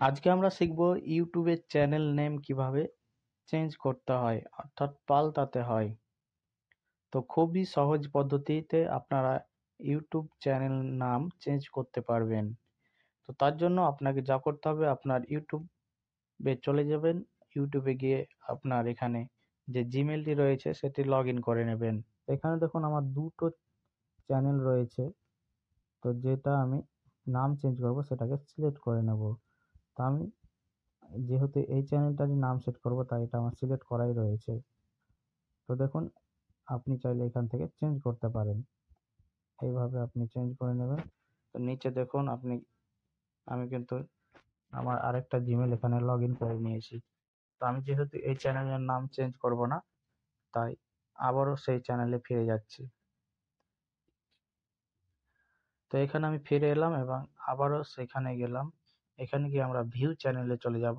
আজকে আমরা শিখব ইউটিউবের চ্যানেল নেম কিভাবে চেঞ্জ করতে হয় অর্থাৎ পাল্টাতে হয়। তো খুবই সহজ পদ্ধতিতে আপনারা ইউটিউব চ্যানেল নাম চেঞ্জ করতে পারবেন। তো তার জন্য আপনাকে যা করতে হবে, আপনার ইউটিউবে চলে যাবেন। ইউটিউবে গিয়ে আপনার এখানে যে জিমেলটি রয়েছে সেটি লগ ইন করে নেবেন। এখানে দেখুন আমার দুটো চ্যানেল রয়েছে, তো যেটা আমি নাম চেঞ্জ করব সেটাকে সিলেক্ট করে নেব। তো আমি যেহেতু এই চ্যানেলটারই নাম সেট করব, তাই এটা আমার সিলেক্ট করাই রয়েছে। তো দেখুন, আপনি চাইলে এখান থেকে চেঞ্জ করতে পারেন। এইভাবে আপনি চেঞ্জ করে নেবেন। তো নিচে দেখুন আমি কিন্তু আমার আরেকটা জিমেল এখানে লগ ইন করে নিয়েছি। তো আমি যেহেতু এই চ্যানেলের নাম চেঞ্জ করব না, তাই আবারও সেই চ্যানেলে ফিরে যাচ্ছি। তো এখানে আমি ফিরে এলাম এবং আবারও সেখানে গেলাম। এখানে গিয়ে আমরা ভিউ চ্যানেলে চলে যাব।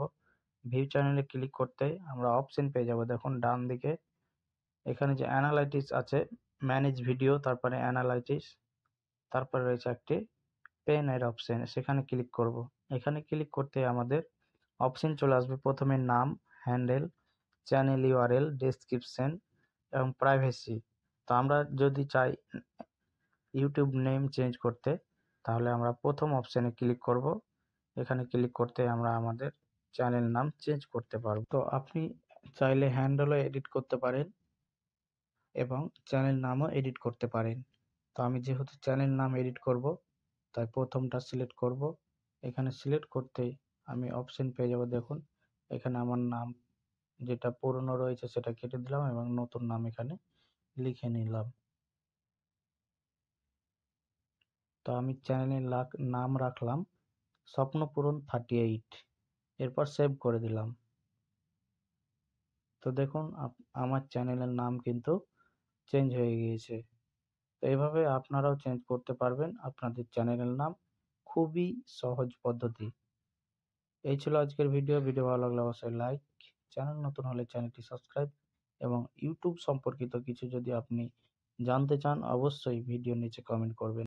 ভিউ চ্যানেলে ক্লিক করতে আমরা অপশন পেয়ে যাব। দেখুন ডান দিকে এখানে যে অ্যানালাইটিক্স আছে, ম্যানেজ ভিডিও, তারপরে অ্যানালাইটিক্স, তারপরে রয়েছে একটি পেন এর অপশন, সেখানে ক্লিক করব। এখানে ক্লিক করতে আমাদের অপশন চলে আসবে। প্রথমে নাম, হ্যান্ডেল, চ্যানেল ইউআরএল, ডেসক্রিপশন এবং প্রাইভেসি। তো আমরা যদি চাই ইউটিউব নেম চেঞ্জ করতে, তাহলে আমরা প্রথম অপশনে ক্লিক করব। এখানে ক্লিক করতে আমরা আমাদের চ্যানেল নাম চেঞ্জ করতে পারব। তো আপনি চাইলে হ্যান্ডেলও এডিট করতে পারেন এবং চ্যানেল নামও এডিট করতে পারেন। তো আমি যেহেতু চ্যানেল নাম এডিট করব, তাই প্রথমটা সিলেক্ট করব। এখানে সিলেক্ট করতেই আমি অপশন পেয়ে যাব। দেখুন এখানে আমার নাম যেটা পুরনো রয়েছে সেটা কেটে দিলাম এবং নতুন নাম এখানে লিখে নিলাম। তো আমি চ্যানেলের নাম রাখলাম স্বপ্নপূরণ 38। এরপর সেভ করে দিলাম। তো দেখুন আমার চ্যানেলের নাম কিন্তু চেঞ্জ হয়ে গিয়েছে। তো এইভাবে আপনারাও চেঞ্জ করতে পারবেন আপনাদের চ্যানেলের নাম, খুবই সহজ পদ্ধতি। এই ছিল আজকের ভিডিও। ভালো লাগলে অবশ্যই লাইক, চ্যানেল নতুন হলে চ্যানেলটি সাবস্ক্রাইব এবং ইউটিউব সম্পর্কিত কিছু যদি আপনি জানতে চান, অবশ্যই ভিডিওর নিচে কমেন্ট করবেন।